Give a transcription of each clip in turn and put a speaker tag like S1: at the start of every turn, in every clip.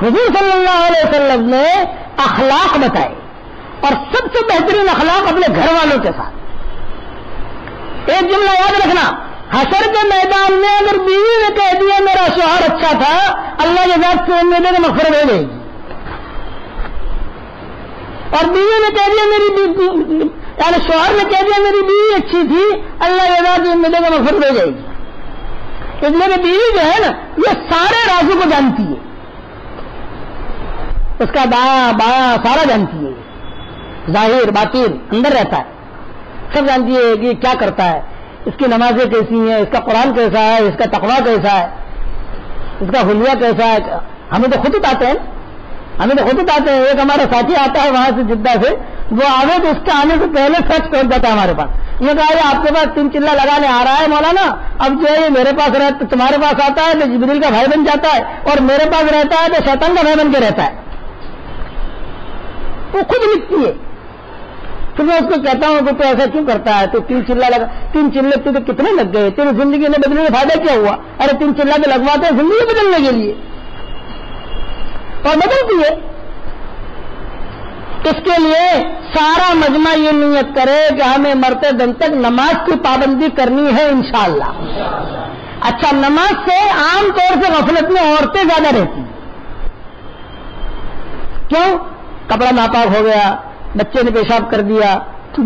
S1: حضور صلی اللہ علیہ وسلم نے اخلاق بتائے، اور سب سے بہترین اخلاق اپنے گھر والوں کے ساتھ. ایک جملہ یاد رکھنا، حشر کے میدان میں اگر بیوی نے کہہ دیا میرا شوہر اچھا تھا، اللہ کے ذات سے امید ہے کہ مغفرت ہو جائے گی. اور بیوی نے کہہ دیا یعنی شوہر نے کہہ دیا میری بیوی اچھی تھی، اللہ کے ذات سے امید ہے کہ مغفرت ہو جائے گی. اس لیے کہ بیوی جو ہے نا یہ سارے رازوں کو جانتی ہے، اس کا دایاں بایاں سارا جانتی ہے، ظاہر باطن اندر رہتا ہے، سب جانتی ہے کہ کیا کرتا ہے، اس کی نمازیں کیسی ہیں، اس کا قرآن کیسا ہے، اس کا تقویٰ کیسا ہے، اس کا حلیہ کیسا ہے. ہمیں تو خود اٹھاتے ہیں، ایک ہمارا ساتھی آتا ہے وہاں سے جدہ سے، وہ آگے تو اس کے آنے سے پہلے سچ پہنچ جاتا ہے ہمارے پاس. یہ کہا آپ کے پاس 3 چلہ لگانے آ رہا ہے مولانا، اب جو ہے یہ میرے پاس رہتا تمہارے پاس آتا ہے تو جبریل کا بھائی بن جاتا ہے، اور میرے پاس رہتا ہے تو شیطان کا بھائی بن کے رہتا ہے. وہ خود لکھتی ہے. پھر میں اس کو کہتا ہوں کہ تو ایسا کیوں کرتا ہے، تو 3 چلہ لگا، 3 چلے تو کتنے لگ گئے، تیری زندگی میں بدلنے کا فائدہ کیا ہوا؟ ارے 3 چلہ تو لگواتے ہیں زندگی بدلنے کے لیے، اور بدلتی ہے. اس کے لیے سارا مجمع یہ نیت کرے کہ ہمیں مرتے دم تک نماز کی پابندی کرنی ہے انشاءاللہ. اچھا، نماز سے عام طور سے غفلت میں عورتیں زیادہ رہتی ہیں. کیوں؟ کپڑا ناپاک ہو گیا، بچے نے پیشاب کر دیا،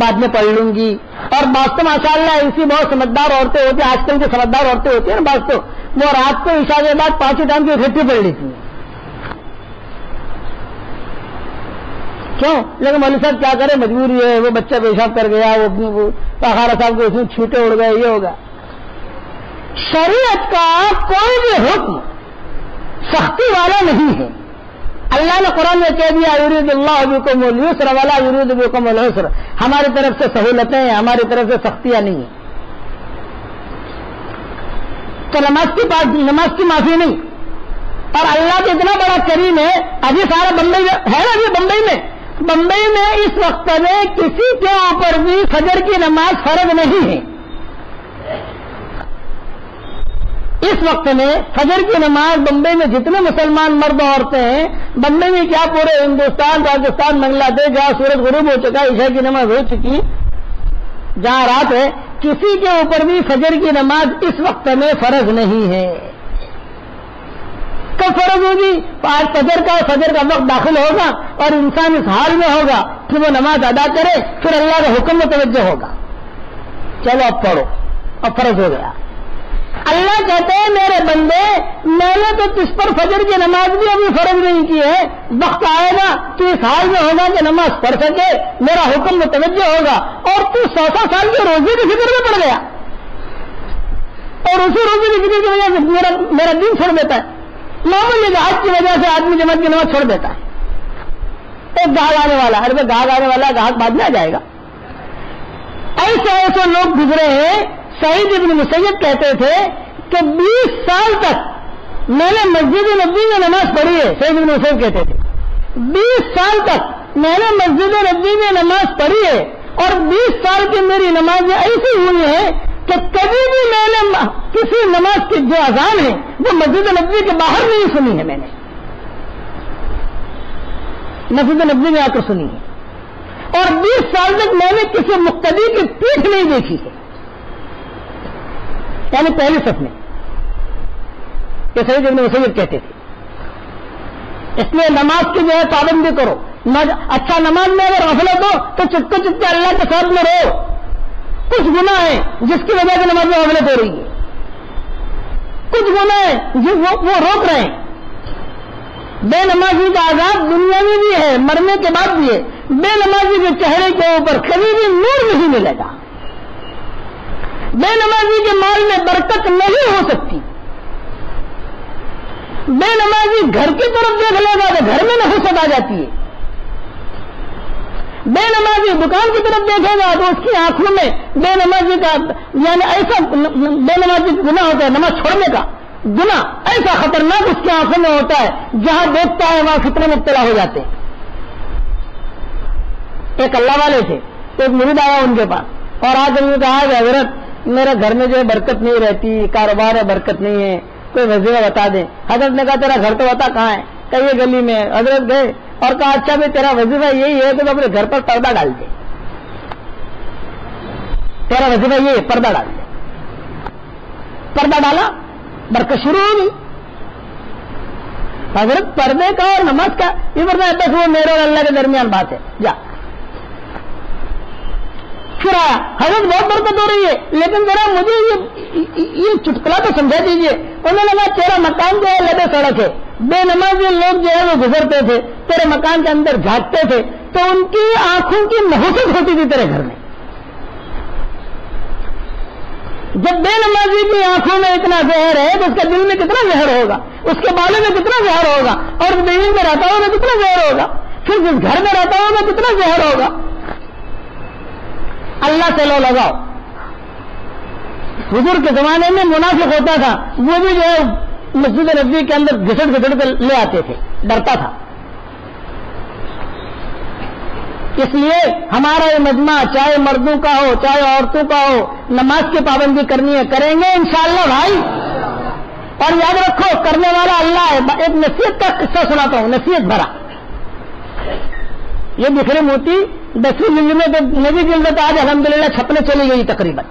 S1: بعد میں پڑھ لوں گی. اور بعض تو ماشاءاللہ ایسی بہت سمجھدار عورتیں ہوتی ہیں، آج کل کی سمجھدار عورتیں ہوتی ہیں نا، بعض تو وہ رات کو عشاء کے بعد 5 ٹائم کی اکٹھی پڑھ لیتی ہیں. کیوں؟ لیکن مولوی صاحب کیا کرے، مجبوری ہے، وہ بچہ پیشاب کر گیا، وہ پاخارہ صاحب کو اس میں چھوٹے اڑ گئے، یہ ہوگا. شریعت کا کوئی بھی حکم سختی والا نہیں ہے. اللہ نے قرآن میں کہہ دیا یرید اللہ بکم الیسر ولا یرید بکم العسر، ہماری طرف سے سہولتیں ہیں، ہماری طرف سے سختیاں نہیں ہیں. تو نماز کی معافی نہیں. اور اللہ تو اتنا بڑا کریم ہے، ابھی سارا بمبئی ہے نا، ابھی بمبئی میں اس وقت میں کسی کے اوپر بھی فجر کی نماز فرض نہیں ہے. اس وقت میں فجر کی نماز بمبئی میں جتنے مسلمان مرد عورتیں ہیں، بمبئی میں کیا پورے ہندوستان، پاکستان، بنگلہ دیش، جہاں سورج غروب ہو چکا، عشاء کی نماز ہو چکی، جہاں رات ہے، کسی کے اوپر بھی فجر کی نماز اس وقت میں فرض نہیں ہے. کب فرض ہوگی؟ آج فجر کا وقت داخل ہوگا اور انسان اس حال میں ہوگا کہ وہ نماز ادا کرے، پھر اللہ کے حکم میں توجہ ہوگا، چلو اب پڑھو، اب فرض ہو گیا. اللہ کہتے ہیں میرے بندے، میں نے تو تجھ پر فجر کی نماز بھی ابھی فرض نہیں کی ہے، وقت آئے گا تو اس حال میں ہوگا کہ نماز پڑھ سکے، میرا حکم میں توجہ ہوگا، اور تو 100 سال کے روزے کی فکر میں پڑ گیا، اور اسی روزے کی فکر کی وجہ سے میرا دین چھوڑ دیتا ہے. معمولی گاہک کی وجہ سے آدمی جماعت کی نماز چھوڑ دیتا ہے. ایک گاہک آنے والا، ارے گاہک آنے والا، گاہک بعد میں آ جائے گا. ایسے لوگ گزرے ہیں. سعید ابن مسیب کہتے تھے کہ 20 سال تک میں نے مسجد نبوی میں نماز پڑھی ہے. سعید ابن مسیب کہتے تھے 20 سال تک میں نے مسجد نبوی میں نماز پڑھی ہے، اور 20 سال کی میری نمازیں ایسی ہوئی ہیں کہ کبھی بھی میں نے کسی نماز کی جو اذان ہے وہ مسجد نبوی کے باہر نہیں سنی ہے، میں نے مسجد نبوی میں آ کر سنی ہے. اور 20 سال تک میں نے کسی مقتدی کی پیٹھ نہیں دیکھی ہے، یعنی پہلی صف میں. یہ سعید ابن مسیب کہتے تھے. اس لیے نماز کی جو ہے پابندی کرو. اچھا، نماز میں اگر غفلت ہو تو چپکے چپکے اللہ کے ساتھ میں رہو. کچھ گناہ ہیں جس کی وجہ سے نماز میں غفلت ہو رہی ہے، کچھ گناہ ہیں وہ روک رہے ہیں. بے نمازی کا عذاب دنیا میں بھی ہے، مرنے کے بعد بھی ہے. بے نمازی کے چہرے کے اوپر کبھی بھی نور نہیں ملے گا. بے نمازی کے مال میں برکت نہیں ہو سکتی. بے نمازی گھر کی طرف دیکھ لے گا تو گھر میں نحوست آ جاتی ہے. بے نمازی دکان کی طرف دیکھے گا تو اس کی آنکھوں میں بے نمازی کا یعنی ایسا بے نمازی گناہ ہوتا ہے، نماز چھوڑنے کا گناہ ایسا خطرناک اس کی آنکھوں میں ہوتا ہے، جہاں دیکھتا ہے وہاں فتنے میں مبتلا ہو جاتے ہیں. ایک اللہ والے تھے، ایک مرید آیا ان کے پاس اور آج انہوں نے کہا کہ حضرت میرے گھر میں جو ہے برکت نہیں رہتی، کاروبار ہے برکت نہیں ہے، کوئی وظیفہ بتا دیں. حضرت نے کہا تیرا گھر تو بتا کہاں ہے؟ کئی گلی میں حضرت گئے اور کہا اچھا بھائی تیرا وظیفہ یہی ہے کہ تو اپنے گھر پر پردہ ڈال دے، تیرا وظیفہ یہ ہے پردہ ڈال دے. پردہ ڈالا، برکت شروع ہوگی. حضرت پردے کا اور نماز کا یہ فرمایا بس وہ میرے اور اللہ کے درمیان بات ہے، جا. پھر آیا حضرت بہت برکت ہو رہی ہے لیکن ذرا مجھے یہ چٹکلا تو سمجھا دیجیے. انہوں نے کہا تیرا مکان جو ہے لبے سڑک ہے، بے نمازی لوگ جو ہے وہ گزرتے تھے، تیرے مکان کے اندر جھانکتے تھے تو ان کی آنکھوں کی نحوست ہوتی تھی تیرے گھر میں. جب بے نمازی کی آنکھوں میں اتنا زہر ہے تو اس کے دل میں کتنا زہر ہوگا، اس کے بالوں میں کتنا زہر ہوگا، اور بیوی میں رہتا ہوگا کتنا زہر ہوگا، پھر جس گھر میں رہتا ہوگا کتنا زہر ہوگا. اللہ سے لو لگاؤ. حضور کے زمانے میں منافق ہوتا تھا، وہ بھی جو ہے مسجد نبوی کے اندر گھسٹ گھسٹ کے لے آتے تھے، ڈرتا تھا. اس لیے ہمارا یہ مجمع چاہے مردوں کا ہو چاہے عورتوں کا ہو، نماز کی پابندی کرنی ہے، کریں گے انشاءاللہ بھائی. اور یاد رکھو کرنے والا اللہ ہے. ایک نصیحت کا قصہ سناتا ہوں، نصیحت بھرا. یہ بکھری موتی 10ویں جلد میں تو نبی جلد تو آج الحمدللہ چھپنے چلی گئی تقریباً.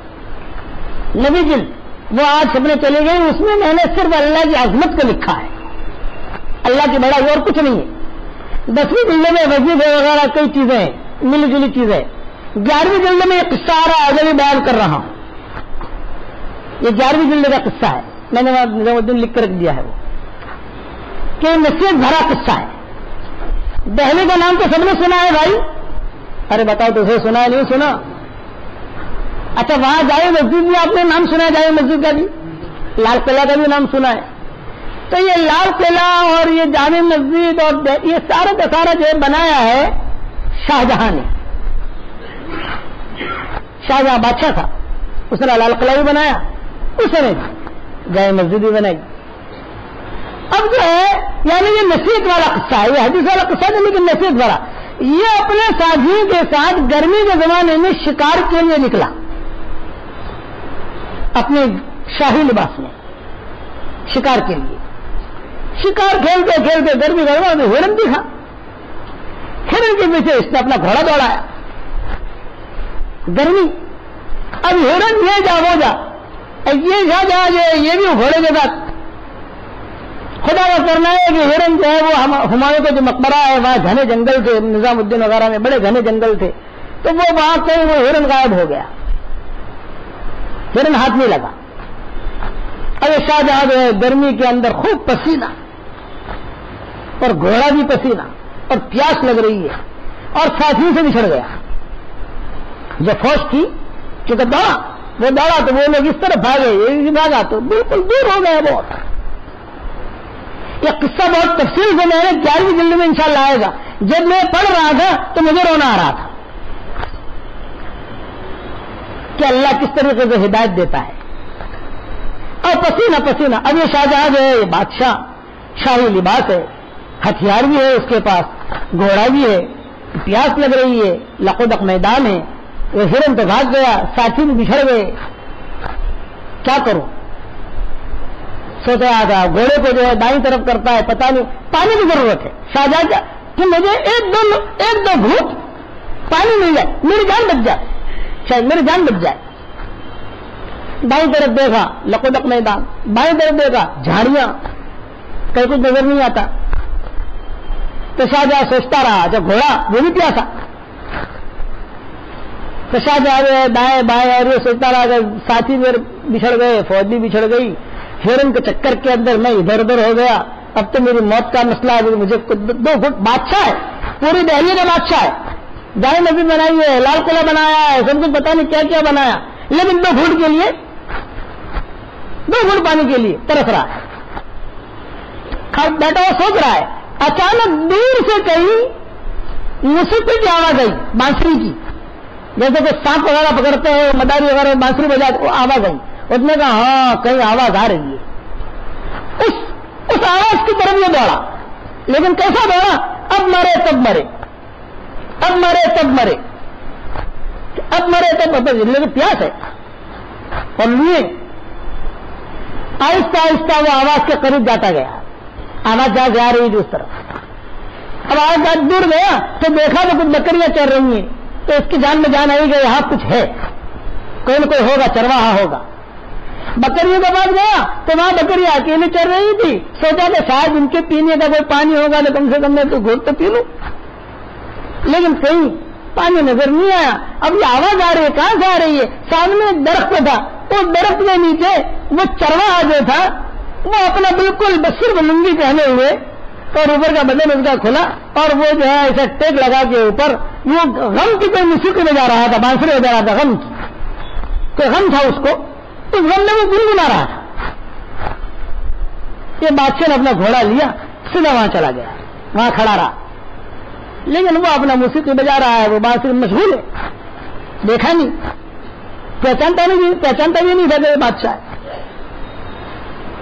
S1: نبی جلد وہ آج چھپنے چلی گئی، اس میں میں نے صرف اللہ کی عظمت کو لکھا ہے، اللہ کی بڑائی اور کچھ نہیں ہے. 10ویں جلد میں وظیفے وغیرہ کئی چیزیں ہیں، ملی جلی چیزیں. 11ویں جلد میں یہ قصہ آ رہا ہے، آگے بھی بیان کر رہا ہوں. یہ 11ویں جلد کا قصہ ہے، میں نے نظام الدین لکھ کر رکھ دیا ہے وہ کہ نصیحت بھرا قصہ ہے. دہلی کا نام تو سب نے سنا ہے بھائی. ارے بتاؤ تو سنا ہے نہیں سنا؟ اچھا وہاں جائے مسجد بھی آپ نے نام سنا ہے، جائے مسجد کا بھی، لال قلعہ کا بھی نام سنا ہے. تو یہ لال قلعہ اور یہ جامع مسجد اور یہ سارا کا سارا جو بنایا ہے شاہجہاں نے. شاہجہاں بادشاہ تھا، اس نے لال قلعہ بھی بنایا، اس نے جامع مسجد بھی بنائی. اب جو ہے یعنی یہ نصیحت والا قصہ ہے، یہ حدیث والا قصہ نہیں لیکن نصیحت والا. یہ اپنے ساتھیوں کے ساتھ گرمی کے زمانے میں شکار کے لیے نکلا، اپنے شاہی لباس میں شکار کے لیے. شکار کھیلتے کھیلتے گرمی گرما میں ہرن دکھا. ہرن کے پیچھے اس نے اپنا گھوڑا دوڑایا. گرمی، اب ہرن یہ جا وہ جا، یہ جا جا یہ بھی گھوڑے کے ساتھ. خدا کا کرنا ہے کہ ہرن جو ہے وہ ہمایوں کا جو مقبرہ ہے وہاں گھنے جنگل تھے، نظام الدین وغیرہ میں بڑے گھنے جنگل تھے، تو وہ وہاں کہیں وہ ہرن غائب ہو گیا، ہرن ہاتھ نہیں لگا. اب شاہجہاں جو ہے گرمی کے اندر خوب پسینہ اور گھوڑا بھی پسینہ اور پیاس لگ رہی ہے اور ساتھیوں سے بچھڑ گیا. جو فوج تھی کیونکہ دوڑا تو وہ لوگ اس طرح بھاگے، یہ بھاگا تو بالکل دور ہو گیا. بہت یہ قصہ بہت تفصیل سے میں نے 11ویں جلد میں انشاءاللہ آئے گا. جب میں پڑھ رہا تھا تو مجھے رونا آ رہا تھا کہ اللہ کس طریقے سے ہدایت دیتا ہے. اور پسینہ پسینہ. اب یہ شاہجہاں جو ہے یہ بادشاہ، شاہی لباس ہے، ہتھیار بھی ہے اس کے پاس، گھوڑا بھی ہے، پیاس لگ رہی ہے، لقودق میدان ہے. وہ ہرن تو بھاگ گیا، ساتھی بھی بچھڑ گئے. کیا کروں؟ سوچ رہا تھا گھوڑے کو جو ہے دائیں طرف کرتا ہے، پتہ نہیں پانی کی ضرورت ہے. شاہجہاں کہ مجھے ایک دو گھونٹ پانی مل جائے، میری جان بچ جائے، شاید میری جان بچ جائے. دائیں طرف دیکھا لقودق میدان، بائیں طرف دیکھا جھاڑیاں، کہیں کچھ نظر نہیں آتا. تو شاہجہاں سوچتا رہا، جب گھوڑا وہ بھی پیاسا. تو شاہجہاں دائیں بائیں اور یہ سوچتا رہا کہ ساتھی بچھڑ گئے، فوج بھی بچھڑ گئی، ہرن کے چکر کے اندر میں ادھر ادھر ہو گیا. اب تو میری موت کا مسئلہ ہے. مجھے 2 فٹ بادشاہ ہے، پوری دہلی کا بادشاہ ہے، جامع مسجد بنائی ہے، لال قلعہ بنایا ہے، سب کچھ پتا نہیں کیا کیا بنایا، لیکن 2 فٹ کے لیے 2 فٹ پانی کے لیے ترس رہا ہے. بیٹا وہ سوچ رہا ہے. اچانک دور سے کہیں موسیقی کی آواز آئی، بانسری کی، جیسے کہ سانپ وغیرہ پکڑتے ہیں، مداری وغیرہ بانسری بجاتے، وہ آواز آئی. اس نے کہا ہاں کہیں آواز آ رہی ہے. اس آواز کی طرف یہ دوڑا، لیکن کیسا دوڑا؟ اب مرے تب مرے، اب مرے تب مرے، اب مرے تب مرے. لیکن پیاس ہے اور لیے آہستہ آہستہ وہ آواز کے قریب جاتا گیا. آواز جہاں سے آ رہی تھی اس طرف. اب آواز دور گیا تو دیکھا تو کچھ بکریاں چر رہی ہیں, تو اس کی جان میں جان آئی کہ یہاں کچھ ہے, کوئی نہ کوئی ہوگا, چرواہا ہوگا. بکریوں کے پاس گیا تو وہاں بکریاں اکیلی چل رہی تھی. سوچا کہ شاید ان کے پینے کا کوئی پانی ہوگا تو کم سے کم میں تو گھوٹ تو پی لوں, لیکن کہیں پانی نظر نہیں آیا. اب یہ آواز آ رہی ہے, کہاں سے آ رہی ہے؟ سامنے ایک درخت تھا, اس درخت کے نیچے وہ چرواہا جو تھا وہ اپنا بالکل صرف لنگی پہنے ہوئے اور اوپر کا بدن اس کا کھلا, اور وہ جو ہے ایسا ٹیک لگا کے اوپر وہ غم کی کوئی موسیقی بجا رہا تھا, بانسری بجا رہا تھا, غم کی کوئی غم تھا اس کو, اس غم میں وہ گنگنا رہا تھا. یہ بادشاہ نے اپنا گھوڑا لیا, سیدھا وہاں چلا گیا, وہاں کھڑا رہا, لیکن وہ اپنا موسیقی بجا رہا ہے, وہ بانسری مشغول ہے, دیکھا نہیں, پہچانتا بھی نہیں تھا کہ بادشاہ ہے.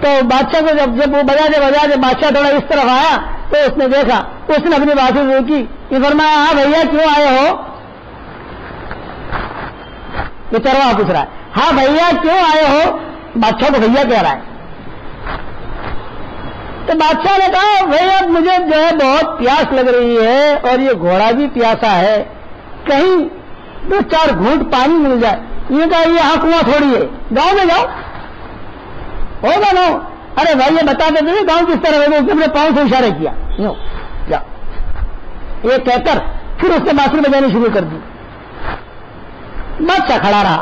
S1: تو بادشاہ کو جب وہ بجاتے بادشاہ تھوڑا اس طرف آیا تو اس نے دیکھا, اس نے اپنی بات روکی, یہ فرمایا ہاں بھیا کیوں آئے ہو؟ یہ چرواہا پوچھ رہا ہے, ہاں بھیا کیوں آئے ہو؟ بادشاہ کو بھیا کہہ رہا ہے. تو بادشاہ نے کہا بھیا مجھے جو ہے بہت پیاس لگ رہی ہے اور یہ گھوڑا بھی پیاسا ہے, کہیں 2-4 گھونٹ پانی مل جائے. یہ کہا یہ یہاں کنواں تھوڑی ہے, گاؤں میں جاؤ ہوگا نا. ارے بھائی یہ بتا دیتے تھے گاؤں کس طرح ہے, اپنے پاؤں سے اشارہ کیا, جاؤ. یہ کہہ کر پھر اس نے بانسری بجانی شروع کر دی. بادشاہ کھڑا رہا.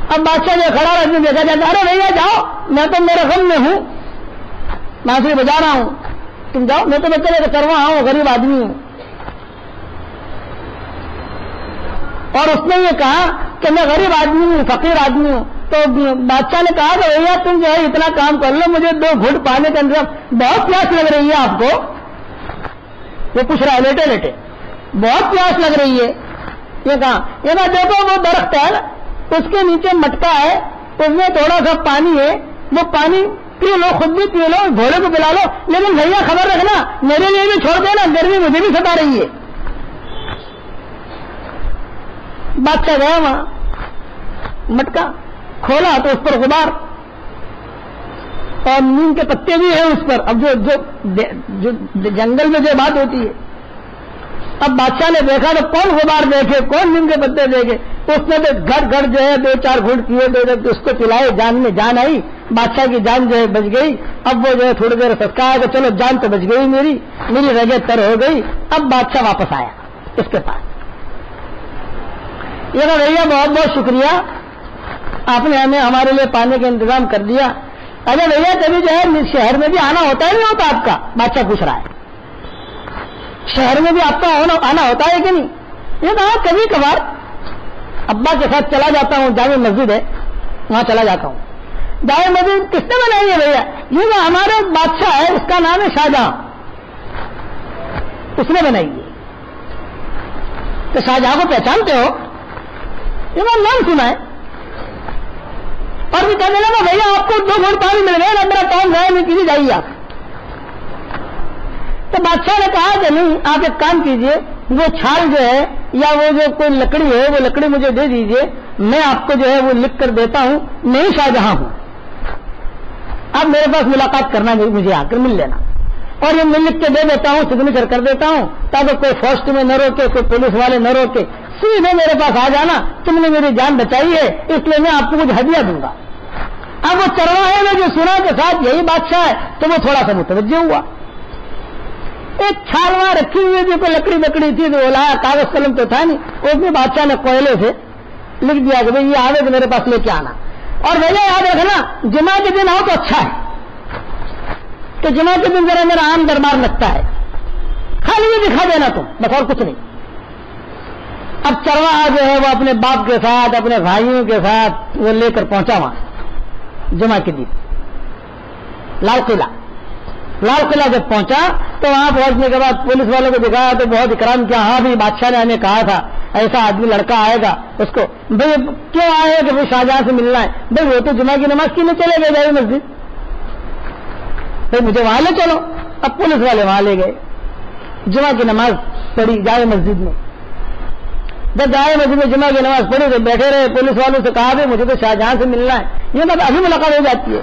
S1: اب بادشاہ جو کھڑا رہا دیکھا جاتا, ارے بھیا جاؤ, میں تو میرے غم میں ہوں, بانسری بجا رہا ہوں, تم جاؤ, میں تو بچے لے کروا ہوں, غریب آدمی ہوں. اور اس نے یہ کہا کہ میں غریب آدمی ہوں, فقیر آدمی ہوں. تو بادشاہ نے کہا کہ بھیا تم جو ہے اتنا کام کر لو, مجھے 2 گھونٹ پانی کے اندر بہت پیاس لگ رہی ہے. آپ کو وہ پوچھ رہا ہے لیٹے لیٹے, بہت پیاس لگ رہی ہے. یہ کہا دیکھو وہ درخت ہے, اس کے نیچے مٹکا ہے, اس میں تھوڑا سا پانی ہے, وہ پانی پی لو, خود بھی پی لو, گھوڑے کو پلا لو, لیکن بھیا خبر رکھنا میرے لیے بھی چھوڑ دینا, گرمی مجھے بھی ستا رہی ہے. بادشاہ گیا وہاں, مٹکا کھولا تو اس پر غبار اور نیم کے پتے بھی ہیں اس پر. اب جو جنگل میں جو بات ہوتی ہے, اب بادشاہ نے دیکھا تو کون غبار دیکھے, کون نیم کے پتے دیکھے. اس نے تو گھر جو ہے 2-4 گھونٹ پیے, تو اس کو پلائے, جان میں جان آئی, بادشاہ کی جان جو ہے بچ گئی. اب وہ جو ہے تھوڑی دیر سسکا ہے کہ چلو جان تو بچ گئی, میری رگیں تر ہو گئی. اب بادشاہ واپس آیا اس کے پاس. یہ کہ بھیا بہت بہت شکریہ, آپ نے ہمیں ہمارے لیے پانی کا انتظام کر دیا. اچھا بھیا کبھی جو ہے شہر میں بھی آنا ہوتا ہے نہیں ہوتا آپ کا؟ بادشاہ پوچھ رہا ہے, شہر میں بھی آپ کا آنا ہوتا ہے کہ نہیں؟ یہ کہا کبھی کبھار ابا کے ساتھ چلا جاتا ہوں, جامع مسجد ہے وہاں چلا جاتا ہوں. جامع مسجد کس نے بنائی ہے بھیا؟ یہ کہ ہمارا بادشاہ ہے, اس کا نام ہے شاہجہاں, اس نے بنائی ہے. تو شاہجہاں کو پہچانتے ہو؟ یہ نام سنا ہے. اور بھی کہنے لگا بھیا آپ کو 2 گھونٹ پانی مل گئے, میرا کام ہے نہیں, کسی جائیے آپ. تو بادشاہ نے کہا کہ نہیں, آپ ایک کام کیجئے, وہ چھال جو ہے یا وہ جو کوئی لکڑی ہے وہ لکڑی مجھے دے دیجئے, میں آپ کو جو ہے وہ لکھ کر دیتا ہوں, میں ہی شاہجہاں ہوں, آپ میرے پاس ملاقات کرنا, مجھے آ کر مل لینا. اور یہ میں لکھ کے دے دیتا ہوں, سگنیچر کر دیتا ہوں, تاکہ کوئی فوج میں نہ روکے, کوئی پولیس والے نہ روکے, سیدھے میرے پاس آ جانا, تم نے میری جان بچائی ہے اس لیے میں آپ کو کچھ ہدیہ دوں گا. اب وہ چرواہے نے جو سنا کے ساتھ یہی بادشاہ ہے تو وہ تھوڑا سا متوجہ ہوا. ایک چھال وہاں رکھی ہوئی تھی, کوئی لکڑی بکڑی تھی, تو لایا, کاغذ قلم تو تھا نہیں, اس میں بادشاہ نے کوئلے سے لکھ دیا کہ بھائی یہ آوے تو میرے پاس لے کے آنا. اور بھیا یاد رکھنا جمعہ کے دن آؤ تو اچھا ہے, کہ جمعہ کے دن ذرا میرا عام دربار لگتا ہے, خالی یہ دکھا دینا تم, بس اور کچھ نہیں. اب چرواہا جو ہے وہ اپنے باپ کے ساتھ, اپنے بھائیوں کے ساتھ وہ لے کر پہنچا وہاں جمعہ کے دن لال قلعہ جب پہنچا تو وہاں پہنچنے کے بعد پولیس والوں کو دکھایا تو بہت اکرام کیا. ہاں بھی بادشاہ نے ہمیں کہا تھا ایسا آدمی لڑکا آئے گا, اس کو بھائی کیوں آئے کہ وہ شاہجہاں سے ملنا ہے. بھائی وہ تو جمعہ کی نماز کیوں نہیں چلے گئے جائے مسجد, بھائی مجھے وہاں لے چلو. اب پولیس والے وہاں لے گئے, جمعہ کی نماز پڑھی جائے مسجد میں. جب جائے مسجد میں جمعہ کی نماز پڑھی تو بیٹھے رہے, پولیس والوں سے کہا بھی مجھے تو شاہجہاں سے ملنا ہے. یہ بات ابھی ملاقات ہو جاتی ہے,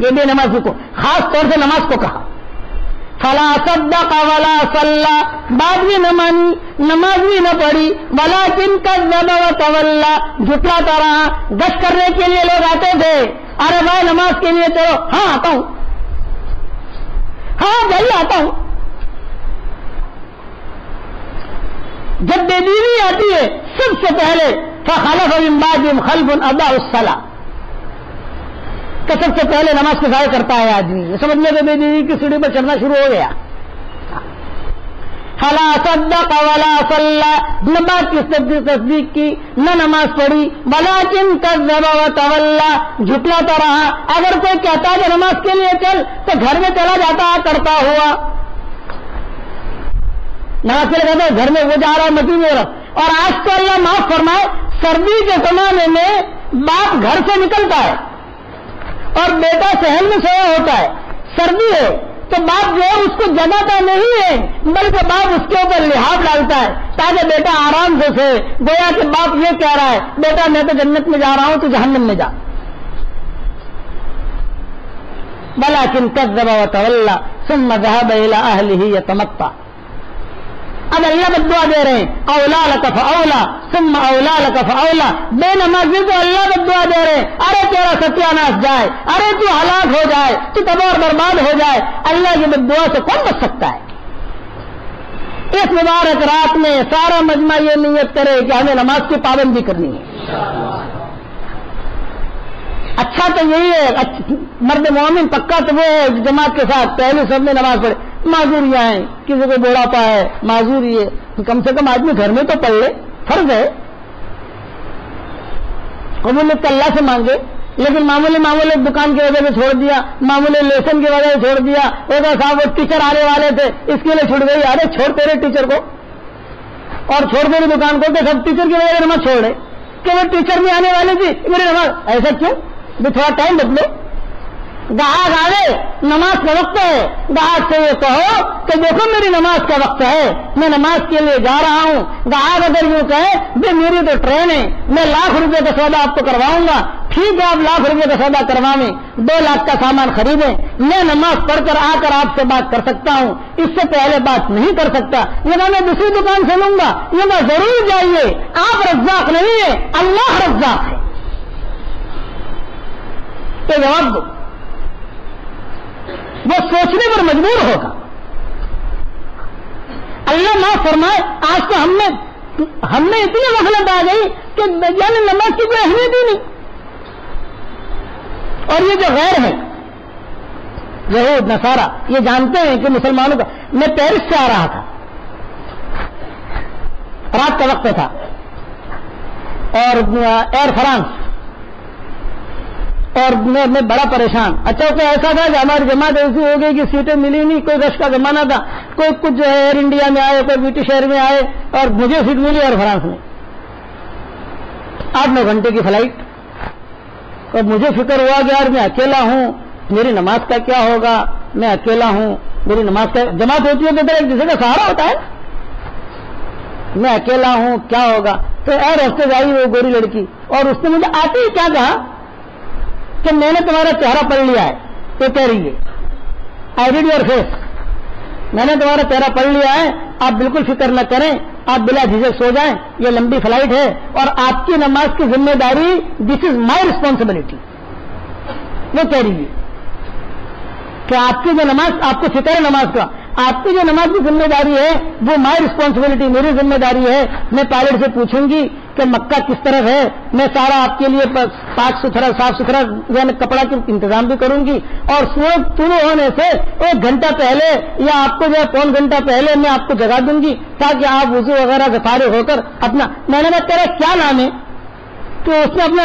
S1: یہ بے نمازی کو خاص طور سے نماز کو کہا. فلا صدق ولا صلى، بات بھی نہ مانی، نماز بھی نہ پڑھی، ولكن كذب وتولى، جھٹلاتا رہا. گشت کرنے کے لیے لوگ آتے تھے، ارے بھائی نماز کے لیے چلو، ہاں آتا ہوں، ہاں جلدی آتا ہوں. جب بے دینی آتی ہے سب سے پہلے فخلف من بعدهم خلف اضاعوا الصلاة، کہ سب سے پہلے نماز کو ضائع کرتا ہے آدمی. سمجھ لے کہ بے دینی کی سیڑھی پر چڑھنا شروع ہو گیا. فلا صدق ولا صلى، نہ بات کی تصدیق کی نہ نماز پڑھی، ولكن كذب وتولى، جھٹلاتا رہا. اگر کوئی کہتا ہے کہ نماز کے لیے چل تو گھر میں چلا جاتا کرتا ہوا. نماز کے لیے کہتا ہے گھر میں وہ جا رہا ہے مٹی میں. اور آج تو اللہ معاف فرمائے، سردی کے زمانے میں باپ گھر سے نکلتا ہے اور بیٹا صحن میں سویا ہوتا ہے، سردی ہے تو باپ جو ہے اس کو جگاتا نہیں ہے، بلکہ باپ اس کے اوپر لحاف ڈالتا ہے تاکہ بیٹا آرام سے سوئے. گویا کہ باپ یہ کہہ رہا ہے بیٹا میں تو جنت میں جا رہا ہوں تو جہنم میں جا. ولكن كذب وتولى ثم ذهب الى اهله يتمطى. اب اللہ بد دعا دے رہے ہیں، اولا لک فاولا ثم اولا لک فاولا. بے نمازی کو اللہ بد دعا دے رہے ہیں، ارے تیرا ستیہ ناش جائے، ارے تو ہلاک ہو جائے، تو تباہ اور برباد ہو جائے. اللہ کی بد دعا سے کون بچ سکتا ہے؟ اس مبارک رات میں سارا مجمع یہ نیت کرے کہ ہمیں نماز کی پابندی کرنی ہے. اچھا تو یہی ہے، مرد مومن پکا تو وہ ہے جماعت کے ساتھ پہلے سب میں نماز پڑھے. معذوریاں ہیں، کسی کو بوڑھاپا ہے، معذوری ہے، کم سے کم آدمی گھر میں تو پڑھ لے، فرض ہے. قبولیت کا اللہ سے مانگے. لیکن معمولی دکان کی وجہ سے چھوڑ دیا، معمولی لیسن کی وجہ سے چھوڑ دیا. ایک صاحب وہ ٹیچر آنے والے تھے اس کے لیے چھوڑ گئی. ارے چھوڑ تیرے ٹیچر کو اور چھوڑ تیری دکان کو، کہ سب ٹیچر کی وجہ سے نماز چھوڑے کہ وہ ٹیچر بھی آنے والے تھی میری نماز. ایسا کیوں؟ بھی تھوڑا ٹائم بدلو. گاہک آئے نماز کا وقت ہے، گاہک سے یہ کہو کہ دیکھو میری نماز کا وقت ہے، میں نماز کے لیے جا رہا ہوں. گاہک اگر یوں کہے بھی میری تو ٹرین ہے، میں ₹1,00,000 کا سودا آپ کو کرواؤں گا، ٹھیک ہے آپ ₹1,00,000 کا سودا کروائیں، 2 لاکھ کا سامان خریدیں، میں نماز پڑھ کر آ کر آپ سے بات کر سکتا ہوں، اس سے پہلے بات نہیں کر سکتا. یہ میں دوسری دکان سے لوں گا. یہ میں ضرور جائیے، آپ رزاق نہیں ہے، اللہ رزاق ہے. تو جواب دو، وہ سوچنے پر مجبور ہوگا. اللہ معاف فرمائے، آج تو ہم میں اتنی غفلت آ گئی کہ یعنی نماز کی کوئی اہمیت ہی نہیں. اور یہ جو غیر ہے یہود نصارہ، یہ جانتے ہیں کہ مسلمانوں کا. میں پیرس سے آ رہا تھا، رات کا وقت تھا، اور ایئر فرانس، اور میں بڑا پریشان. اچھا تو ایسا تھا کہ ہماری جماعت ایسی ہو گئی کہ سیٹیں ملی نہیں، کوئی رش کا زمانہ تھا، کوئی کچھ جو ہے ایئر انڈیا میں آئے، کوئی برٹش ایئر میں آئے، اور مجھے سیٹ ملی ایئر فرانس میں. 8-9 گھنٹے کی فلائٹ. اور مجھے فکر ہوا کہ یار میں اکیلا ہوں، میری نماز کا کیا ہوگا، میں اکیلا ہوں، میری نماز کا جماعت ہوتی ہے تو ایک دوسرے کا سہارا ہوتا ہے، میں اکیلا ہوں کیا ہوگا. تو ایئر ہوسٹس آئی وہ گوری لڑکی، اور اس نے مجھے آتے ہی کیا کہا کہ میں نے تمہارا چہرہ پڑھ لیا ہے. تو کہہ رہی ہے آئی ریڈ یور فیس، میں نے تمہارا چہرہ پڑھ لیا ہے، آپ بالکل فکر نہ کریں، آپ بلا جھجک سو جائیں، یہ لمبی فلائٹ ہے اور آپ کی نماز کی ذمہ داری، دس از مائی ریسپانسبلٹی. وہ کہہ رہی ہے کہ آپ کی جو نماز، آپ کو فکر ہے نماز کا، آپ کی جو نماز کی ذمہ داری ہے وہ مائی ریسپانسبلٹی، میری ذمہ داری ہے. میں پائلٹ سے پوچھوں گی کہ مکہ کس طرف ہے، میں سارا آپ کے لیے پاک ستھرا صاف ستھرا یعنی کپڑا کا انتظام بھی کروں گی، اور سورج طلوع ہونے سے 1 گھنٹہ پہلے یا آپ کو جو ہے 1.25 گھنٹہ پہلے میں آپ کو جگا دوں گی تاکہ آپ وضو وغیرہ سے فارغ ہو کر اپنا. میں نے کہا تیرا کیا نام ہے؟ تو اس نے اپنا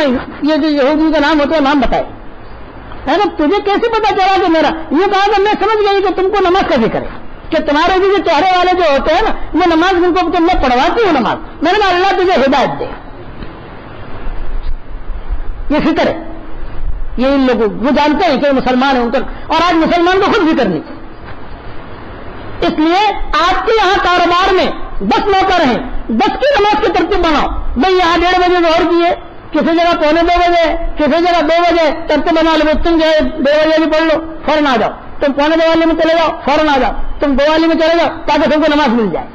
S1: یہ جو یہودی کا نام ہوتا ہے نام بتائے. میں نے تجھے کیسے پتا چلا کہ میرا؟ یہ کہا کہ میں سمجھ گئی کہ تم کو نماز کا ذکر ہے، کہ تمہارے بھی جو چہرے والے جو ہوتے ہیں نا، میں نماز ان کو میں پڑھواتی ہوں نماز. میں نے کہا اللہ تجھے ہدایت دے. یہ فکر ہے یہ ان لوگوں، وہ جانتے ہیں کہ مسلمان ہیں ان کا، اور آج مسلمان کو خود فکر نہیں. اس لیے آپ کے یہاں کاروبار میں 10 نوکر ہیں، 10 کی نماز کی ترتیب بناؤ. بھائی یہاں 1:30 بجے ظہر کی ہے، کسی جگہ 1:45 بجے, کسی جگہ 2 بجے, تب تو بنا لو تم جو ہے 2 بجے بھی پڑھ لو, فوراً آ جاؤ, تم 1:45 والی میں چلے جاؤ, فوراً آ جاؤ, تم 2 والی میں چلے جاؤ, تاکہ تم کو نماز مل جائے.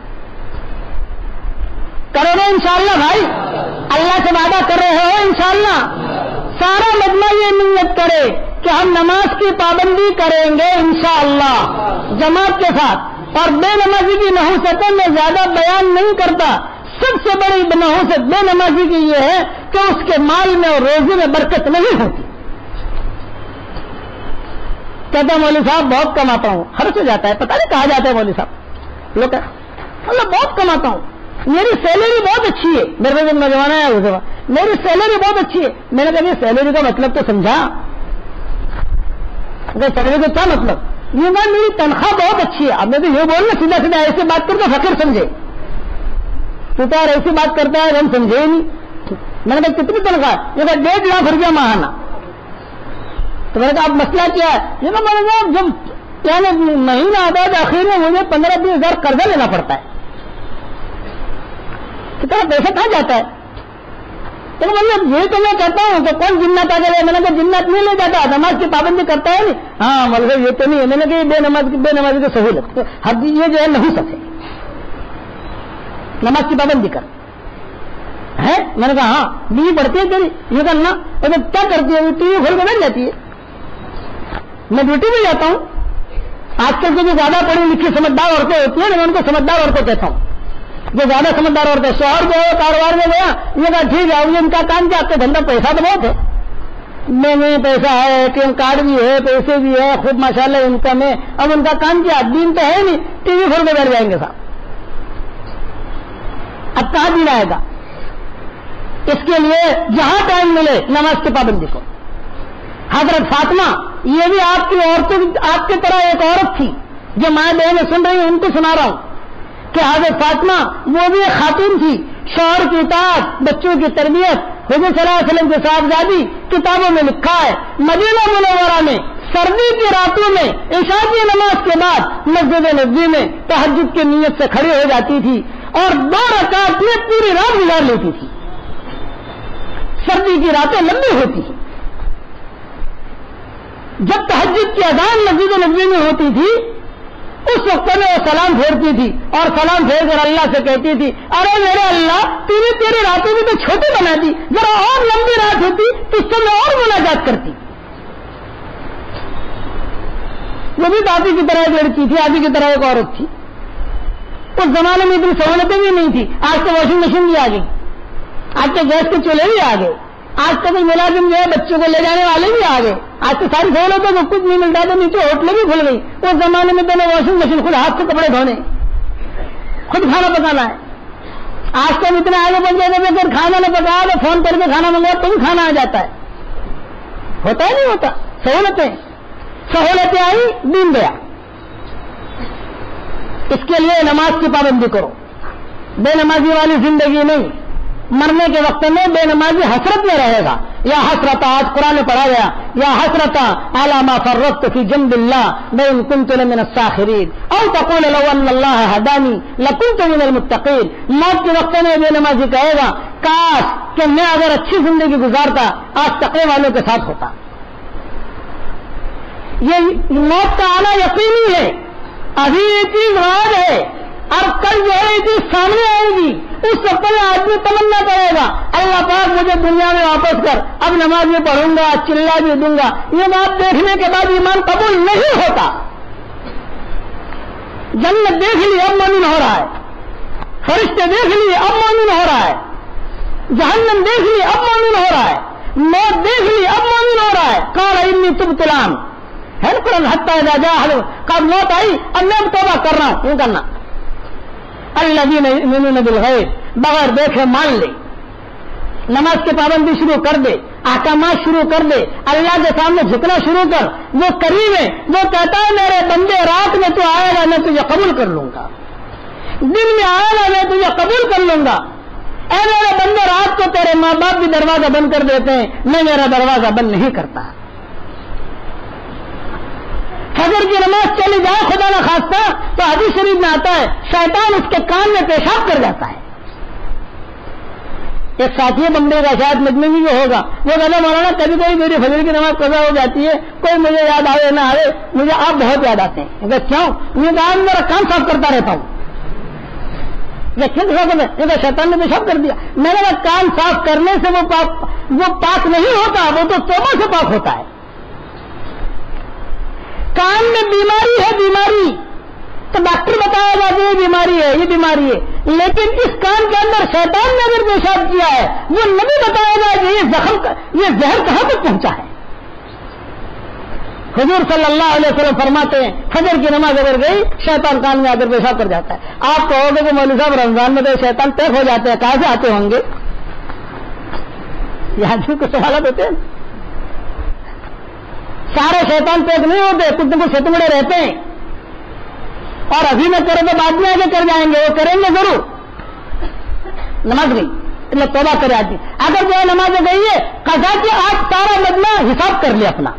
S1: کرو گے انشاءاللہ بھائی, اللہ سے وعدہ کر رہے ہو انشاءاللہ. سارا مجمع یہ نیت کرے کہ ہم نماز کی پابندی کریں گے انشاءاللہ جماعت کے ساتھ. اور بے نمازی کی نحوستوں میں زیادہ بیان نہیں کرتا. سب سے بڑی نحوست بے نمازی کی یہ ہے کہ اس کے مال میں اور روزی میں برکت نہیں ہوتی. کہتا مولوی صاحب بہت کماتا ہوں, خرچ ہو جاتا ہے, پتہ نہیں کہا جاتا ہے مولوی صاحب لوگ, اللہ بہت کماتا ہوں, میری سیلری بہت اچھی ہے. میرے پاس نوجوان ہے اس میری سیلری بہت اچھی ہے. میں نے کہا سیلری کا مطلب تو سمجھا, سیلری کا کیا مطلب؟ یہ بات میری تنخواہ بہت اچھی ہے. اب میں تو یہ بولنا سیدھا سیدھا ایسی بات کر تو فقیر سمجھے, تو یار ایسی بات کرتا ہے ہم سمجھے ہی نہیں. میں نے کہا کتنی تنخواہ؟ یہ کہا 1.5 لاکھ روپیہ ماہانہ. تو میں نے کہا اب مسئلہ کیا ہے؟ یہ تو میں نے کہا جب یعنی مہینہ آتا ہے تو آخر میں مجھے 15-20 ہزار قرضہ لینا پڑتا ہے. کتنا پیسہ کہاں جاتا ہے؟ تو مطلب یہ تو میں کہتا ہوں کہ کون جنت آ جائے. میں نے کہا جنت نہیں لے جاتا, نماز کی پابندی کرتا ہے نہیں. ہاں مطلب یہ تو نہیں ہے. میں نے کہا بے نمازی کی سہولت ہر یہ جو ہے نہیں سکے, نماز کی پابندی کر ہے. میں نے کہا ہاں بیوی پڑھتی ہے تیری, یہ کرنا کیا کرتی ہے؟ ٹی وی کھول کے بیٹھ جاتی ہے. میں ڈیوٹی بھی جاتا ہوں. آج کل کی جو زیادہ پڑھی لکھی سمجھدار عورتیں ہوتی ہیں, میں ان کو سمجھدار عورتیں کہتا ہوں. جو زیادہ سمجھدار عورتیں, شوہر جو ہے کاروبار میں گیا, یہ کہا ٹھیک ہے ان کا کام کیا, آپ کا دھندا پیسہ تو بہت ہے, میں پیسہ ہے, ATM کارڈ بھی ہے, پیسے بھی ہے, خود ماشاءاللہ انکم ہے. اب ان کا کام کیا, دین تو ہے نہیں, ٹی وی کھول کے بیٹھ جائیں گے صاحب. اب کہاں دین آئے گا؟ اس کے لیے جہاں ٹائم ملے نماز کی پابندی کو. حضرت فاطمہ یہ بھی آپ کی عورتوں, آپ کی طرح ایک عورت تھی. جو ماں بہنیں سن رہی ہیں ان کو سنا رہا ہوں کہ حضرت فاطمہ وہ بھی ایک خاتون تھی. شوہر کی اطاعت, بچوں کی تربیت, حضور صلی اللہ علیہ وسلم کی صاحبزادی. کتابوں میں لکھا ہے مدینہ منورہ میں سردی کی راتوں میں عشاء کی نماز کے بعد مسجد نبوی میں تہجد کی نیت سے کھڑی ہو جاتی تھی اور 2 رکعت میں پوری رات گزار لیتی تھی. سردی کی راتیں لمبی ہوتی ہیں. جب تہجد کی اذان مسجد نبوی میں ہوتی تھی اس وقت میں وہ سلام پھیرتی تھی اور سلام پھیر کر اللہ سے کہتی تھی, ارے میرے اللہ تیری راتوں بھی تو چھوٹی بنا دی, ذرا اور لمبی رات ہوتی تو اس سے میں اور مناجات کرتی. وہ بھی آپ کی طرح ایک لڑکی تھی, آپ کی طرح ایک عورت تھی. اس زمانے میں اتنی سہولتیں بھی نہیں تھی. آج تو واشنگ مشین بھی آ گئی, آج تو گیس کے چولہے بھی آ گئے, آج تو کوئی ملازم جو ہے بچوں کو لے جانے والے بھی آ گئے. آج تو ساری سہولتوں کو کچھ نہیں ملتا, تو نیچے ہوٹلیں بھی کھل گئی. اس زمانے میں تو واشنگ مشین, خود ہاتھ سے کپڑے دھونے, خود کھانا پکانا ہے. آج تو اتنے آگے بن جاتے ہیں کہ کھانا نہ پکایا تو فون کر کے کھانا منگوایا تو بھی کھانا آ جاتا ہے. ہوتا ہے نہیں ہوتا؟ سہولتیں آئی, دین گیا. اس کے لیے نماز کی پابندی کرو. بے نمازی والی زندگی نہیں. مرنے کے وقت میں بے نمازی حسرت میں رہے گا. یا حسرتا, آج قرآن میں پڑھا گیا, یا حسرتا علی ما فرطت فی جنب اللہ وان کنت لمن الساخرین او تقول لو ان اللہ ہدانی لکنت من المتقین. موت کے وقت میں بے نمازی کہے گا کاش کہ میں اگر اچھی زندگی گزارتا آج تقوی والوں کے ساتھ ہوتا. یہ موت کا آنا یقینی ہے. ابھی یہ چیز راز ہے اور کل جو ہے یہ چیز سامنے آئے گی. اس وقت میں آدمی تمنا کرے گا اللہ پاک مجھے دنیا میں واپس کر, اب نماز بھی پڑھوں گا, چلا بھی دوں گا. یہ بات دیکھنے کے بعد ایمان قبول نہیں ہوتا. جنت دیکھ لی اب مومن ہو رہا ہے, فرشتے دیکھ لیے اب مومن ہو رہا ہے, جہنم دیکھ لی اب مومن ہو رہا ہے, موت دیکھ لی اب مومن ہو رہا ہے. قال انی تبت الآن ہے نا قرآن, حتی اذا جاء احدهم کب موت آئی اب میں توبہ کر رہا ہوں. یوں کرنا الذین یؤمنون بالغیب, بغیر دیکھے مان لے, نماز کی پابندی شروع کر دے, احکامات شروع کر دے, اللہ کے سامنے جھکنا شروع کر. وہ کریم ہے, وہ کہتا ہے میرے بندے رات میں تو آئے گا میں تجھے قبول کر لوں گا, دن میں آئے گا میں تجھے قبول کر لوں گا. اے میرے بندے رات کو تیرے ماں باپ بھی دروازہ بند کر دیتے ہیں, میں میرا دروازہ بند نہیں کرتا. فجر کی نماز چلی جائے خدا نہ خواستہ تو حدیث شریف میں آتا ہے شیطان اس کے کان میں پیشاب کر جاتا ہے. ایک ساتھی ہے بمبئی کا، شاید مجموعی جو ہوگا، وہ کہنا مولانا کبھی کبھی میری فجر کی نماز قضا ہو جاتی ہے، کوئی مجھے یاد آئے نہ آئے، مجھے آپ بہت یاد آتے ہیں۔ کیوں؟ یہ کہا میرا کام صاف کرتا رہتا ہوں۔ شیطان نے پیشاب کر دیا۔ میں نے کہا کام صاف کرنے سے وہ پاک نہیں ہوتا، وہ تو توبہ سے پاک ہوتا ہے۔ کان میں بیماری ہے، بیماری تو ڈاکٹر بتایا گا کہ یہ بیماری ہے، یہ بیماری ہے، لیکن اس کان کے اندر شیطان نے اگر پیشاب کیا ہے، وہ نبی بتایا گا کہ یہ زہر کہاں تک پہنچا ہے۔ حضور صلی اللہ علیہ وسلم فرماتے ہیں فجر کی نماز اگر گئی شیطان کان میں آ کر پیشاب کر جاتا ہے۔ آپ کہو گے کہ مولوی صاحب رمضان میں تو شیطان پیک ہو جاتے ہیں، کہاں سے آتے ہوں گے؟ یہ آدمی کو سوالات ہوتے ہیں۔ سارے شیطان پیک نہیں ہوتے، کچھ نہ کچھ ستمڑے رہتے ہیں، اور ابھی نہ کرے تو بعد میں آگے کر جائیں گے، وہ کریں گے ضرور۔ نماز گئی એટલે توبہ کرے آدمی۔ اگر جو نماز گئی ہے قضا کی، آج سارا مجمع حساب کر لیا اپنا۔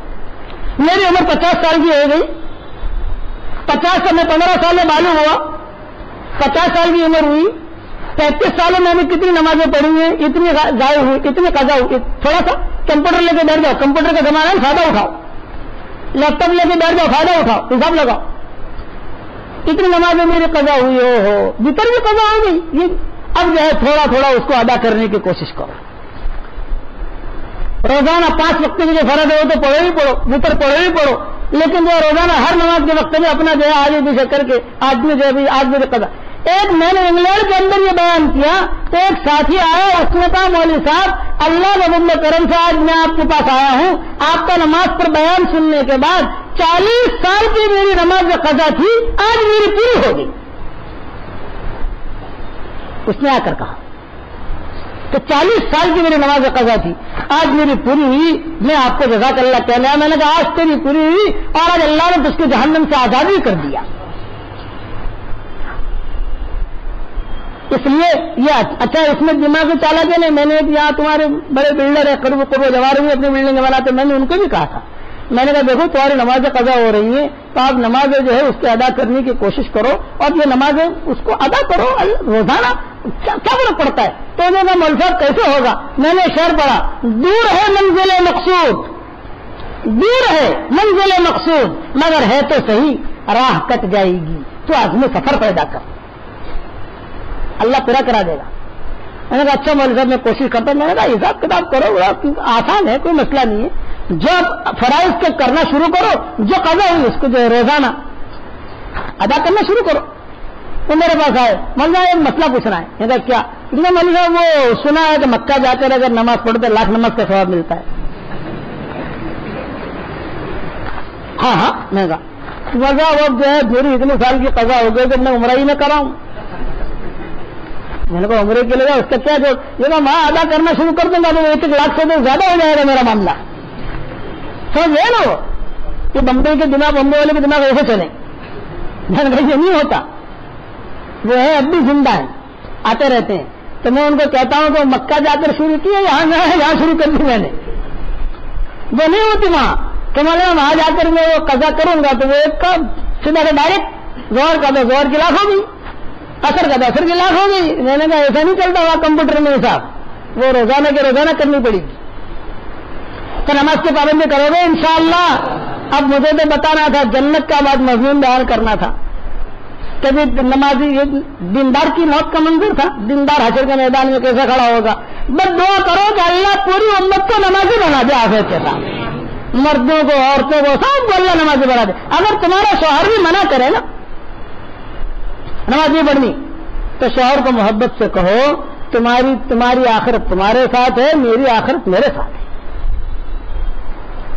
S1: میری عمر 50 سال کی ہو گئی، 50 سے میں 15 سال میں معلوم ہوا، 50 سال کی عمر ہوئی، 35 سالوں میں نے کتنی نمازیں پڑھی ہیں، اتنی ضائع ہوئی، اتنی قضا ہوئی۔ تھوڑا سا کمپیوٹر لے کے بیٹھ جاؤ، کمپیوٹر کا زمانہ ہے، فائدہ اٹھاؤ، لیپ ٹاپ لے کے بیٹھ جاؤ، فائدہ اٹھاؤ، حساب لگاؤ، اتنی نمازیں میری قضا ہوئی، ہو بتر بھی قضا ہو گئی۔ یہ اب جو ہے تھوڑا تھوڑا اس کو ادا کرنے کی کوشش کرو۔ روزانہ 5 وقت کی جو فرض ہے وہ تو پڑھو ہی پڑھو، بتر پڑھو ہی پڑھو، لیکن جو روزانہ ہر نماز کے وقت میں اپنا جو ہے آج بھی کر کے آدمی جو ہے آج میرے قضا۔ ایک میں نے انگلینڈ کے اندر یہ بیان کیا تو ایک ساتھی آیا، اس نے کہا مولوی صاحب اللہ کے فضل و کرم سے آج میں آپ کے پاس آیا ہوں، آپ کا نماز پر بیان سننے کے بعد 40 سال کی میری نماز میں قضا تھی، آج میری پوری ہو گئی۔ اس نے آ کر کہا تو 40 سال کی میری نماز قضا تھی، آج میری پوری ہوئی، میں آپ کو جزاک اللہ کہنا ہے۔ میں نے کہا آج تیری پوری ہوئی اور آج اللہ نے تجھ کو جہنم سے آزادی کر دیا۔ اس لیے یہ اچھا اس میں دماغی چالاکی نہیں، میں نے یہاں تمہارے بڑے بلڈر ہے قرب جوار بھی اپنی بلڈنگ بناتے، میں نے ان کو بھی کہا تھا، میں نے کہا دیکھو تمہاری نمازیں قضا ہو رہی ہیں تو آپ نمازیں جو ہے اس کے ادا کرنے کی کوشش کرو، اور یہ نمازیں اس کو ادا کرو روزانہ، کیا فرق پڑتا ہے؟ تو انہوں نے ملفظ کیسے ہوگا؟ میں نے شعر پڑھا، دور ہے منزل مقصود، دور ہے منزل مقصود، مگر ہے تو صحیح راہ کٹ جائے گی، تو آدمی سفر پیدا کر، اللہ پورا کرا دے گا۔ میں نے کہا اچھا مولوی صاحب میں کوشش کرتا ہوں۔ میں نے کہا حساب کتاب کرو، آسان ہے، کوئی مسئلہ نہیں ہے، جو فرائض کے کرنا شروع کرو، جو قضا ہوئی اس کو جو ہے روزانہ ادا کرنا شروع کرو۔ تو میرے پاس آئے، مولوی ایک مسئلہ پوچھنا ہے۔ میں کہا کیا؟ مولوی صاحب وہ سنا ہے کہ مکہ جا کر اگر نماز پڑھتے 1,00,000 نماز کا ثواب ملتا ہے۔ ہاں میں نے کہا مولوی صاحب جو ہے میری اتنے سال کی قضا ہو گئی کہ میں عمرہ ہی نہ کراؤں۔ میں نے کہا عمرے کے لیے اس کا کیا جو یہ وہاں ادا کرنا شروع کر دوں گا تو 1,00,000 سے تو زیادہ ہو جائے گا میرا معاملہ۔ سمجھ گئے نا؟ وہ کہ بمبئی کے دماغ، بمبئی والے کے دماغ ایسے چلے، میں نے کہا یہ نہیں ہوتا، وہ ہے اب بھی زندہ ہے، آتے رہتے ہیں۔ تو میں ان کو کہتا ہوں کہ مکہ جا کر شروع کی ہے، یہاں شروع کر دی میں نے، وہ نہیں ہوتی وہاں کہ میں وہاں جا کر میں وہ قضا کروں گا تو وہ ایک کا سیدھا ڈائریکٹ زور کا تو زور کی لاکھ ہوگی، اثر کا تو اثر کی لاکھ ہوگی۔ میں نے کہا ایسا نہیں چلتا وہاں کمپیوٹر میں حساب، وہ روزانہ کے روزانہ کرنی پڑے گی۔ تو نماز کی پابندی کرو گے انشاءاللہ۔ اب مجھے تو بتانا تھا، جنت کا بعد مضمون بیان کرنا تھا، کبھی نمازی دیندار کی موت کا منظر تھا، دیندار حشر کے میدان میں کیسے کھڑا ہوگا۔ بس دعا کرو کہ اللہ پوری امت کو نمازی بنا دے، آخرت کے ساتھ مردوں کو عورتوں کو سب کو اللہ نمازی بنا دے۔ اگر تمہارا شوہر بھی منع کرے نا نماز نہیں پڑھنی تو شوہر کو محبت سے کہو تمہاری آخرت تمہارے ساتھ ہے، میری آخرت میرے ساتھ ہے۔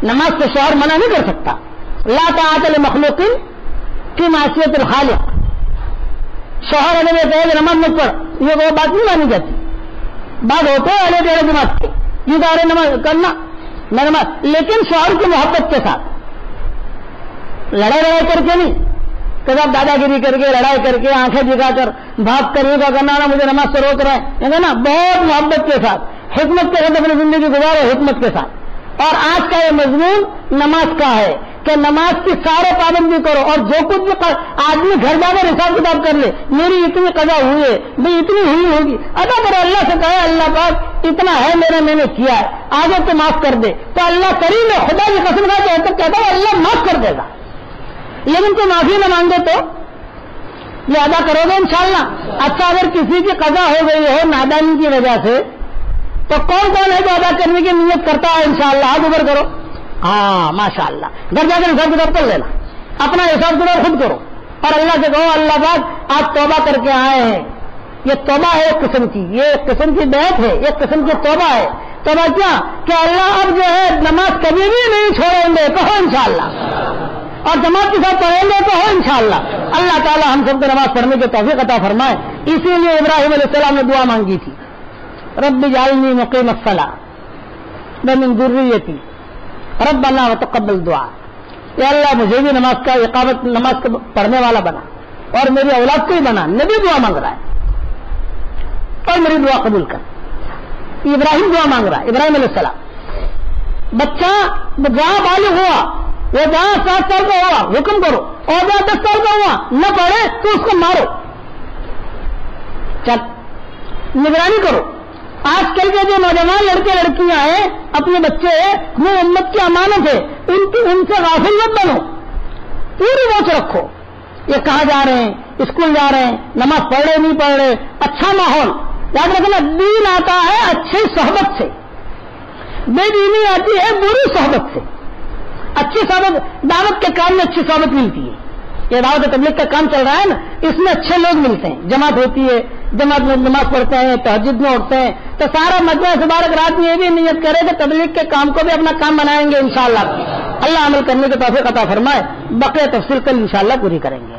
S1: نماز سے شوہر منع نہیں کر سکتا۔ لا طاعۃ لمخلوق فی معصیۃ الخالق۔ شوہر اگر یہ کہے کہ نماز مت پڑھ، یہ وہ بات نہیں مانی جاتی۔ بات ہوتے ہیں الگ الگ نماز کی، یہ دار نماز کرنا میں نماز، لیکن شوہر کی محبت کے ساتھ، لڑائی کر کے نہیں، کبھی دادا گیری کر کے، لڑائی کر کے، آنکھیں دکھا کر، بھاگ کر یہ کرنا نا مجھے نماز سے روک رہا ہے نا، بہت محبت کے ساتھ، حکمت کے ساتھ اپنی زندگی گزارو، حکمت کے ساتھ۔ اور آج کا یہ مضمون نماز کا ہے کہ نماز کی سارے پابندی کرو اور جو کچھ بھی آدمی گھر جا کر حساب کتاب کر لے، میری اتنی قضا ہوئی ہے بھائی اتنی ہوئی ہوگی، ادا کرو اللہ سے کہے اللہ پاک اتنا ہے میں نے کیا ہے آگے تو معاف کر دے، تو اللہ کریم ہے، خدا کی قسم کہتا ہے اللہ معاف کر دے گا۔ لیکن تو معافی نہ مانگے تو یہ ادا کرو گے انشاءاللہ۔ اچھا اگر کسی کی قضا ہو گئی ہو نادانی کی وجہ سے تو کون ہے جو ادا کرنے کی نیت کرتا ہے انشاءاللہ؟ ہاتھ اوپر کرو۔ ہاں ماشاءاللہ، گھر جا کر حساب کتاب کر لینا، اپنا حساب کتاب خود کرو اور اللہ سے کہو اللہ پاک آپ توبہ کر کے آئے ہیں، یہ توبہ ہے ایک قسم کی، یہ ایک قسم کی بیعت ہے، ایک قسم کی توبہ ہے۔ توبہ کیا کہ اللہ اب جو ہے نماز کبھی بھی نہیں چھوڑیں گے، کہو انشاءاللہ، اور جماعت کے ساتھ پڑھیں گے کہو انشاءاللہ۔ اللہ تعالی ہم سب کو نماز پڑھنے کی توفیق عطا فرمائے۔ اسی لیے ابراہیم علیہ السلام نے دعا مانگی تھی، رب اجعلنی مقیم الصلاۃ ومن ذریتی ربنا وتقبل دعا، یا اللہ مجھے بھی نماز کا اقامت نماز کا پڑھنے والا بنا اور میری اولاد کو ہی بنا۔ نبی دعا مانگ رہا ہے اور میری دعا قبول کر۔ ابراہیم دعا مانگ رہا ہے، ابراہیم علیہ السلام۔ بچہ جہاں بالغ ہوا، وہ جہاں 7 سال کا ہوا حکم کرو، اور جہاں 10 سال کا ہوا نہ پڑھے تو اس کو مارو، چل نگرانی کرو۔ آج کل کے جو نوجوان لڑکے لڑکیاں ہیں، اپنے بچے وہ امت کی امانت ہے، ان سے غافل مت بنو، پوری واچ رکھو، یہ کہاں جا رہے ہیں، اسکول جا رہے ہیں، نماز پڑھ رہے نہیں پڑھ رہے، اچھا ماحول۔ یاد رکھنا دین آتا ہے اچھی صحبت سے، بے دینی آتی ہے بری صحبت سے۔ اچھی صحبت، دعوت کے کام میں اچھی صحبت ملتی ہے، یہ دعوت تبلیغ کا کام چل رہا ہے نا، اس میں اچھے لوگ ملتے ہیں، جماعت ہوتی ہے، جماعت میں نماز پڑھتے ہیں، تہجد میں اٹھتے ہیں، تو سارا مجمع مبارک رات میں یہ بھی نیت کرے کہ تبلیغ کے کام کو بھی اپنا کام بنائیں گے انشاءاللہ۔ اللہ عمل کرنے کی توفیق عطا فرمائے۔ بقیہ تفصیل کل انشاءاللہ پوری کریں گے۔